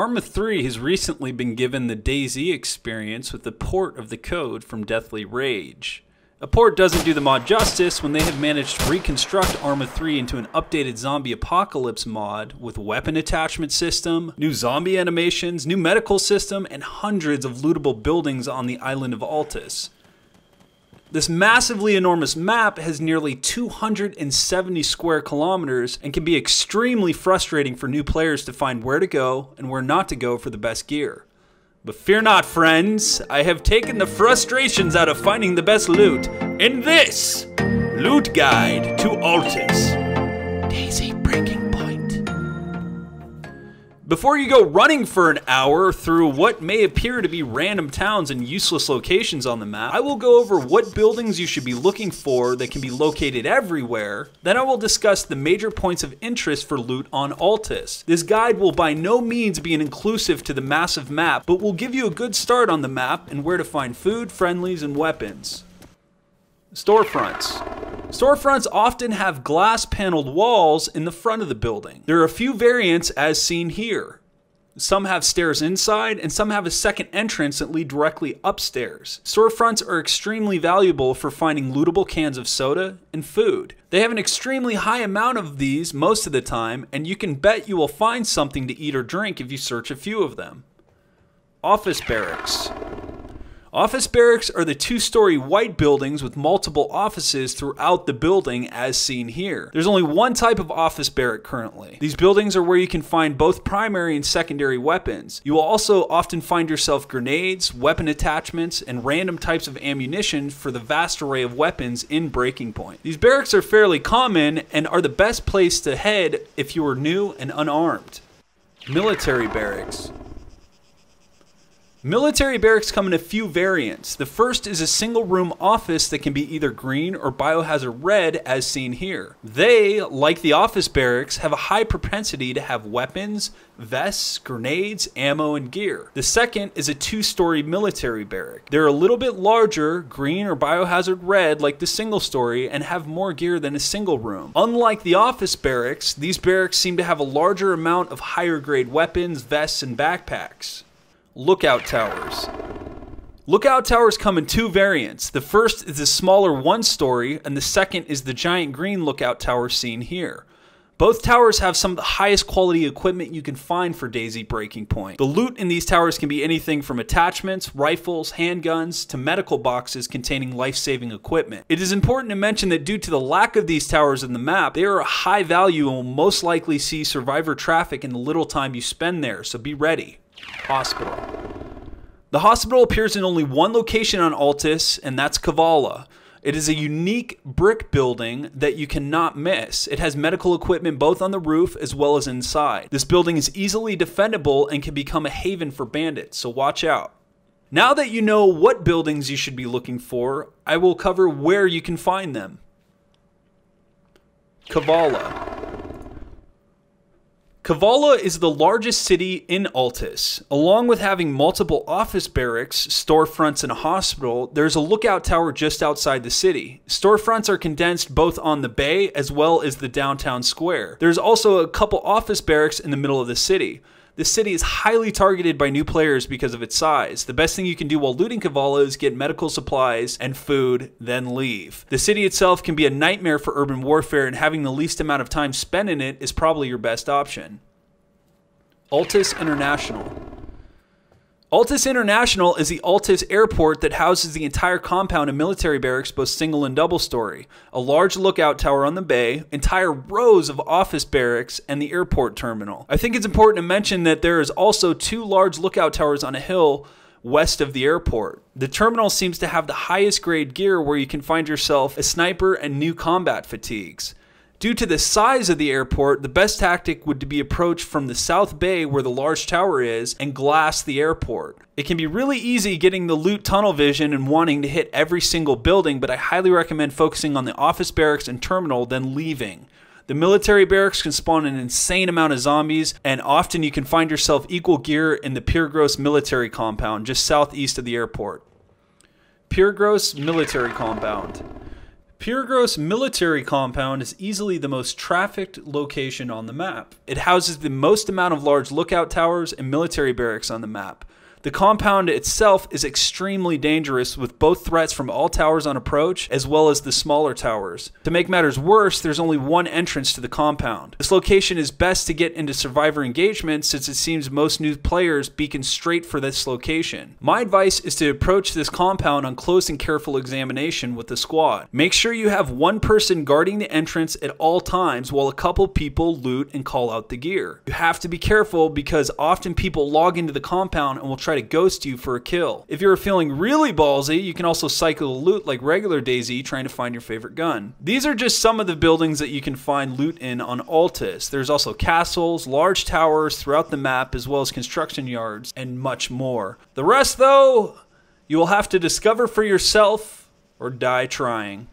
Arma 3 has recently been given the DayZ experience with the port of the code from Deathly Rage. A port doesn't do the mod justice when they have managed to reconstruct Arma 3 into an updated zombie apocalypse mod with weapon attachment system, new zombie animations, new medical system, and hundreds of lootable buildings on the island of Altis. This massively enormous map has nearly 270 square kilometers and can be extremely frustrating for new players to find where to go and where not to go for the best gear. But fear not, friends, I have taken the frustrations out of finding the best loot in this Loot Guide to Altis. DayZ Breaking Point. Before you go running for an hour through what may appear to be random towns and useless locations on the map, I will go over what buildings you should be looking for that can be located everywhere. Then I will discuss the major points of interest for loot on Altis. This guide will by no means be an inclusive to the massive map, but will give you a good start on the map and where to find food, friendlies, and weapons. Storefronts. Storefronts often have glass paneled walls in the front of the building. There are a few variants as seen here. Some have stairs inside and some have a second entrance that lead directly upstairs. Storefronts are extremely valuable for finding lootable cans of soda and food. They have an extremely high amount of these most of the time, and you can bet you will find something to eat or drink if you search a few of them. Office barracks. Office barracks are the two-story white buildings with multiple offices throughout the building as seen here. There's only one type of office barrack currently. These buildings are where you can find both primary and secondary weapons. You will also often find yourself grenades, weapon attachments, and random types of ammunition for the vast array of weapons in Breaking Point. These barracks are fairly common and are the best place to head if you are new and unarmed. Military barracks. Military barracks come in a few variants. The first is a single room office that can be either green or biohazard red as seen here. They, like the office barracks, have a high propensity to have weapons, vests, grenades, ammo, and gear. The second is a two-story military barrack. They're a little bit larger, green or biohazard red like the single story, and have more gear than a single room. Unlike the office barracks, these barracks seem to have a larger amount of higher grade weapons, vests, and backpacks. Lookout towers. Lookout towers come in two variants. The first is a smaller one-story, and the second is the giant green lookout tower seen here. Both towers have some of the highest quality equipment you can find for DayZ Breaking Point. The loot in these towers can be anything from attachments, rifles, handguns, to medical boxes containing life-saving equipment. It is important to mention that due to the lack of these towers in the map, they are a high value and will most likely see survivor traffic in the little time you spend there, so be ready. Hospital. The hospital appears in only one location on Altis, and that's Kavala. It is a unique brick building that you cannot miss. It has medical equipment both on the roof as well as inside. This building is easily defendable and can become a haven for bandits, so watch out. Now that you know what buildings you should be looking for, I will cover where you can find them. Kavala. Kavala is the largest city in Altis. Along with having multiple office barracks, storefronts, and a hospital, there's a lookout tower just outside the city. Storefronts are condensed both on the bay as well as the downtown square. There's also a couple office barracks in the middle of the city. The city is highly targeted by new players because of its size. The best thing you can do while looting Kavala is get medical supplies and food, then leave. The city itself can be a nightmare for urban warfare, and having the least amount of time spent in it is probably your best option. Altis International. Altis International is the Altis airport that houses the entire compound of military barracks, both single and double story, a large lookout tower on the bay, entire rows of office barracks, and the airport terminal. I think it's important to mention that there is also two large lookout towers on a hill west of the airport. The terminal seems to have the highest grade gear where you can find yourself a sniper and new combat fatigues. Due to the size of the airport, the best tactic would be approach from the south bay where the large tower is and glass the airport. It can be really easy getting the loot tunnel vision and wanting to hit every single building, but I highly recommend focusing on the office barracks and terminal, then leaving. The military barracks can spawn an insane amount of zombies, and often you can find yourself equal gear in the Pure military compound just southeast of the airport. Pure military compound. Puregross Military Compound is easily the most trafficked location on the map. It houses the most amount of large lookout towers and military barracks on the map. The compound itself is extremely dangerous, with both threats from all towers on approach as well as the smaller towers. To make matters worse, there's only one entrance to the compound. This location is best to get into survivor engagement, since it seems most new players beacon straight for this location. My advice is to approach this compound on close and careful examination with the squad. Make sure you have one person guarding the entrance at all times while a couple people loot and call out the gear. You have to be careful because often people log into the compound and will try to ghost you for a kill. If you're feeling really ballsy, you can also cycle the loot like regular DayZ, trying to find your favorite gun. These are just some of the buildings that you can find loot in on Altis. There's also castles, large towers throughout the map, as well as construction yards, and much more. The rest, though, you will have to discover for yourself or die trying.